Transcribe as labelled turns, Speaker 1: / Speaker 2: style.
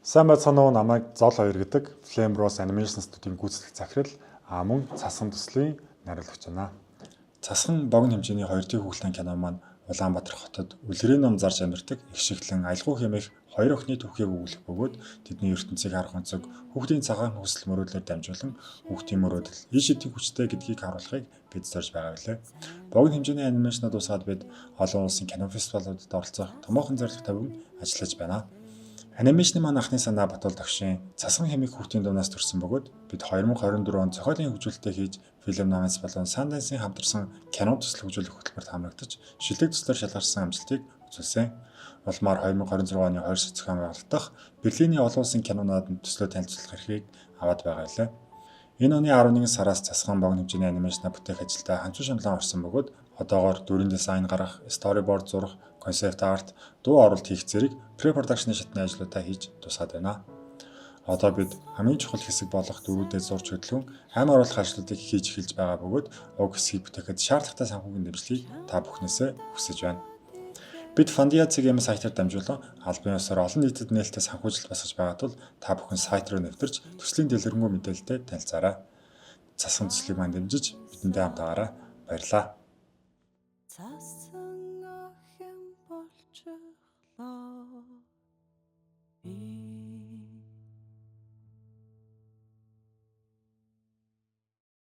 Speaker 1: Сайн байцгаана уу, намайг Зол 2 гэдэг Flame Rose Animation Studio-ийн гүйцэтгэх захирал мөн Цасхан төслийн найруулагч байна. Цасхан богино хэмжээний 2D хүүхэлдэйн кино маань Улаанбаатар хотод үлгэрийн ном зарж амьдардаг их шиглэн аялгүй хэмээх хоёр охины түүхийг өгүүлэх бөгөөд тэдний ертөнцийг харах өнцөг хүүхдийн цагаан хүсэл мөрөөдлөөр дамжуулан хүүхдийн мөрөөдөл иш идэх хүчтэй гэдгийг харуулахыг бид зорж байгаа билээ. Богино хэмжээний анимашнууд усаад бид олон улсын кино фестивалуудад оролцох томоохон зорилго тавин ажиллаж байна. Анимашны маань анхны санаа Батул Тогшийн Цасхан хэмээх хүүхдийн дуунаас төрсэн бөгөөд бид 2024 онд зохиолын хөгжүүлэлтээ хийж Film Noise болон Sundance-ийн хамтарсан кино төсөл хөгжүүлэх хөтөлбөрт хамрагдаж шилдэг төслөөр шалгарсан амжилтыг үзүүлсэн. Улмаар 2026 оны 2 сар зохион байгуулагдах Берлиний олон улсын кинонууд төслөө танилцуулах эрхийг аваад байгаа лээ. Энэ оны 11 сараас Цасхан богино хэмжээний анимашнаа бүтээх ажилдаа хамтсан шамлан орсон бөгөөд одоогоор дүрийн дизайн гаргах, storyboard зурах, концепт арт, дуу оруулалт хийх зэрэг pre-production шатны ажлуудаа хийж тусгаад байна. Одоо бид хамгийн чухал хэсэг болох дөрүүдээ зурж хөтлөн амь оруулах ажлуудыг хийж эхэлж байгаа бөгөөд уг хэсгийг бүтээхэд шаардлагатай санхүүгийн дэмжлэгийг та бүхнээсээ хүсэж байна. Бид Fundia.cg сайтаар дамжуулан албан ёсоор олон нийтэд нээлттэй санхүүжилт босгож байгаа тул та бүхэн сайт руу нэвтэрч төслийн дэлгэрэнгүй мэдээлэлтэй танилцаарай. Цасхан төслийг маань дэмжиж бидэндээ хамтаагаарай. Баярлалаа.
Speaker 2: Цасан ах юм болчихлоо.